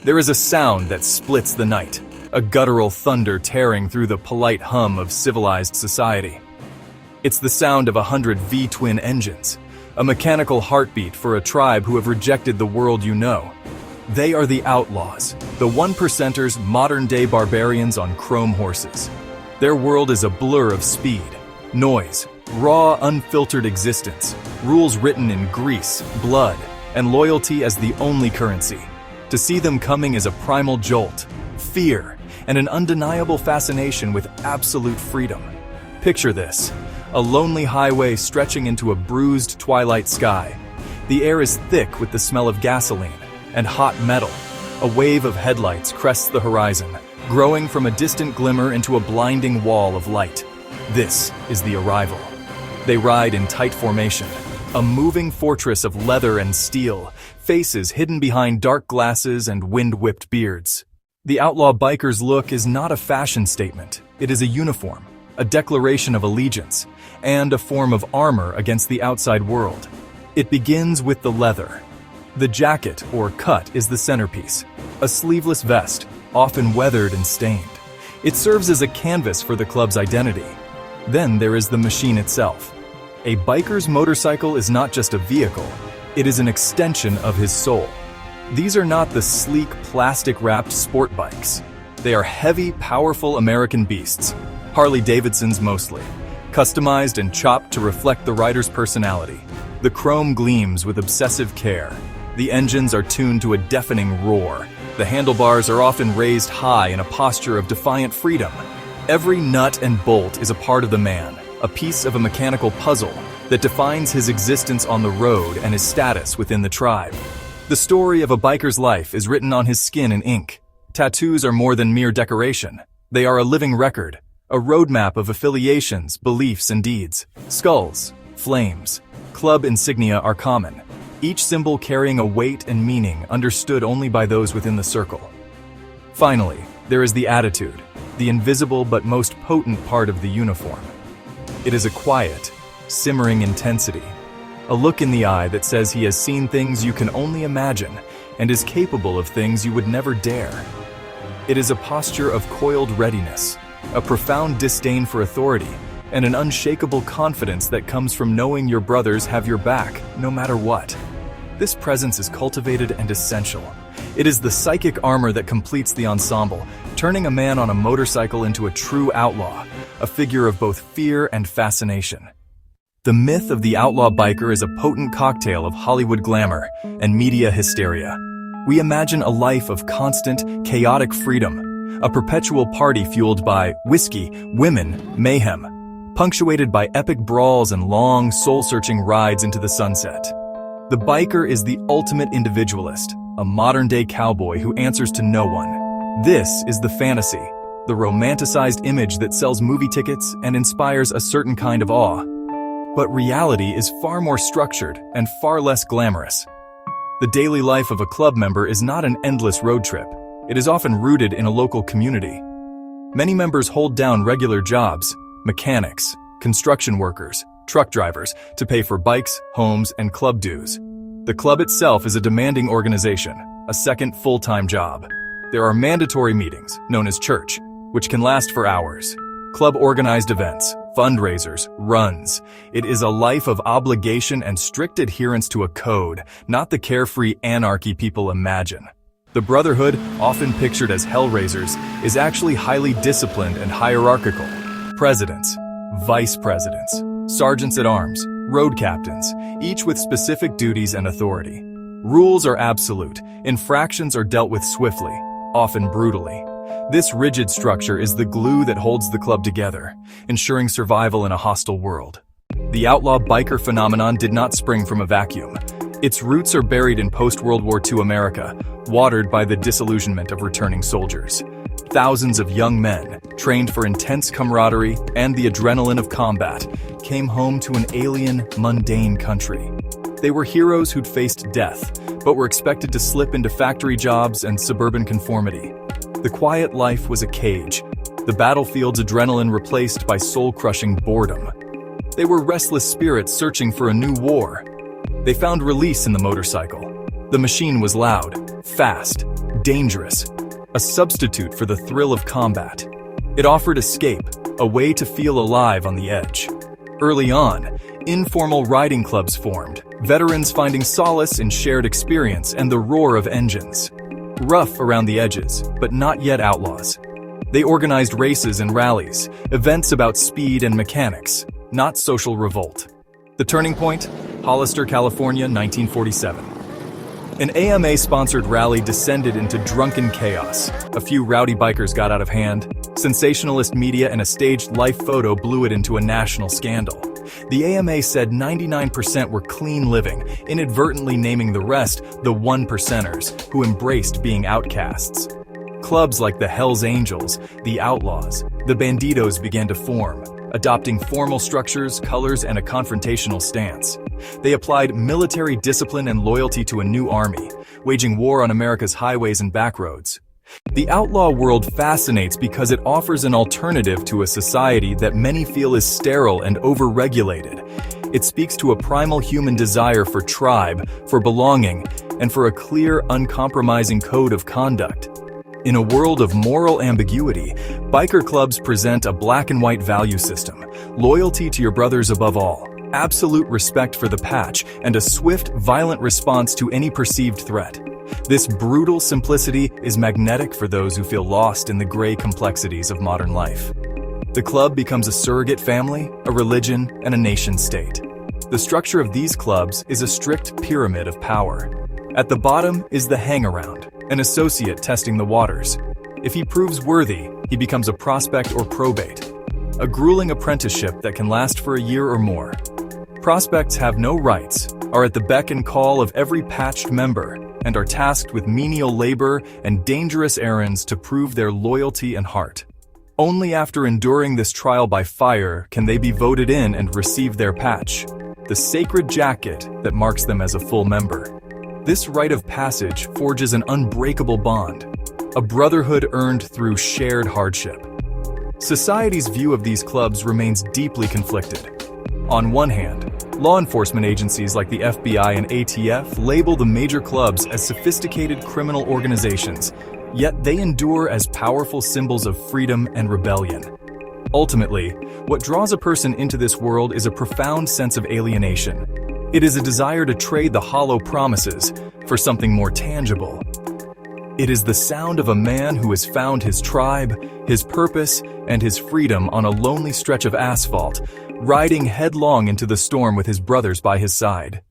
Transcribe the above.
There is a sound that splits the night, a guttural thunder tearing through the polite hum of civilized society. It's the sound of 100 V-twin engines, a mechanical heartbeat for a tribe who have rejected the world you know. They are the Outlaws, the one-percenters, modern-day barbarians on chrome horses. Their world is a blur of speed, noise, raw, unfiltered existence, rules written in grease, blood, and loyalty as the only currency. To see them coming is a primal jolt, fear, and an undeniable fascination with absolute freedom. Picture this, a lonely highway stretching into a bruised twilight sky. The air is thick with the smell of gasoline and hot metal. A wave of headlights crests the horizon, growing from a distant glimmer into a blinding wall of light. This is the arrival. They ride in tight formation, a moving fortress of leather and steel, faces hidden behind dark glasses and wind-whipped beards. The outlaw biker's look is not a fashion statement. It is a uniform, a declaration of allegiance, and a form of armor against the outside world. It begins with the leather. The jacket, or cut, is the centerpiece, a sleeveless vest, often weathered and stained. It serves as a canvas for the club's identity. Then there is the machine itself. A biker's motorcycle is not just a vehicle, it is an extension of his soul. These are not the sleek, plastic-wrapped sport bikes. They are heavy, powerful American beasts, Harley-Davidsons mostly, customized and chopped to reflect the rider's personality. The chrome gleams with obsessive care. The engines are tuned to a deafening roar. The handlebars are often raised high in a posture of defiant freedom. Every nut and bolt is a part of the man, a piece of a mechanical puzzle that defines his existence on the road and his status within the tribe. The story of a biker's life is written on his skin in ink. Tattoos are more than mere decoration. They are a living record, a roadmap of affiliations, beliefs, and deeds. Skulls, flames, club insignia are common, each symbol carrying a weight and meaning understood only by those within the circle. Finally, there is the attitude, the invisible but most potent part of the uniform. It is a quiet, simmering intensity, a look in the eye that says he has seen things you can only imagine and is capable of things you would never dare. It is a posture of coiled readiness, a profound disdain for authority, and an unshakable confidence that comes from knowing your brothers have your back, no matter what. This presence is cultivated and essential. It is the psychic armor that completes the ensemble, turning a man on a motorcycle into a true outlaw, a figure of both fear and fascination. The myth of the outlaw biker is a potent cocktail of Hollywood glamour and media hysteria. We imagine a life of constant, chaotic freedom, a perpetual party fueled by whiskey, women, mayhem, punctuated by epic brawls and long, soul-searching rides into the sunset. The biker is the ultimate individualist, a modern-day cowboy who answers to no one. This is the fantasy, the romanticized image that sells movie tickets and inspires a certain kind of awe. But reality is far more structured and far less glamorous. The daily life of a club member is not an endless road trip. It is often rooted in a local community. Many members hold down regular jobs, mechanics, construction workers, truck drivers, to pay for bikes, homes, and club dues. The club itself is a demanding organization, a second full-time job. There are mandatory meetings, known as church, which can last for hours. Club-organized events, fundraisers, runs. It is a life of obligation and strict adherence to a code, not the carefree anarchy people imagine. The Brotherhood, often pictured as hellraisers, is actually highly disciplined and hierarchical. Presidents, vice presidents, sergeants-at-arms, road captains, each with specific duties and authority. Rules are absolute, infractions are dealt with swiftly, often brutally. This rigid structure is the glue that holds the club together, ensuring survival in a hostile world. The outlaw biker phenomenon did not spring from a vacuum. Its roots are buried in post-World War II America, watered by the disillusionment of returning soldiers. Thousands of young men, trained for intense camaraderie and the adrenaline of combat, came home to an alien, mundane country. They were heroes who'd faced death, but were expected to slip into factory jobs and suburban conformity. The quiet life was a cage, the battlefield's adrenaline replaced by soul-crushing boredom. They were restless spirits searching for a new war. They found release in the motorcycle. The machine was loud, fast, dangerous, a substitute for the thrill of combat. It offered escape, a way to feel alive on the edge. Early on, informal riding clubs formed, veterans finding solace in shared experience and the roar of engines. Rough around the edges, but not yet outlaws. They organized races and rallies, events about speed and mechanics, not social revolt. The turning point? Hollister, California, 1947. An AMA-sponsored rally descended into drunken chaos. A few rowdy bikers got out of hand. Sensationalist media and a staged life photo blew it into a national scandal. The AMA said 99% were clean living, inadvertently naming the rest the 1%ers who embraced being outcasts. Clubs like the Hells Angels, the Outlaws, the Bandidos began to form, adopting formal structures, colors, and a confrontational stance. They applied military discipline and loyalty to a new army, waging war on America's highways and backroads. The outlaw world fascinates because it offers an alternative to a society that many feel is sterile and overregulated. It speaks to a primal human desire for tribe, for belonging, and for a clear, uncompromising code of conduct. In a world of moral ambiguity, biker clubs present a black and white value system, loyalty to your brothers above all, absolute respect for the patch, and a swift, violent response to any perceived threat. This brutal simplicity is magnetic for those who feel lost in the gray complexities of modern life. The club becomes a surrogate family, a religion, and a nation-state. The structure of these clubs is a strict pyramid of power. At the bottom is the hangaround, an associate testing the waters. If he proves worthy, he becomes a prospect or probate, a grueling apprenticeship that can last for a year or more. Prospects have no rights, are at the beck and call of every patched member, and are tasked with menial labor and dangerous errands to prove their loyalty and heart. Only after enduring this trial by fire can they be voted in and receive their patch, the sacred jacket that marks them as a full member. This rite of passage forges an unbreakable bond, a brotherhood earned through shared hardship. Society's view of these clubs remains deeply conflicted. On one hand, law enforcement agencies like the FBI and ATF label the major clubs as sophisticated criminal organizations, yet they endure as powerful symbols of freedom and rebellion. Ultimately, what draws a person into this world is a profound sense of alienation. It is a desire to trade the hollow promises for something more tangible. It is the sound of a man who has found his tribe, his purpose, and his freedom on a lonely stretch of asphalt, riding headlong into the storm with his brothers by his side.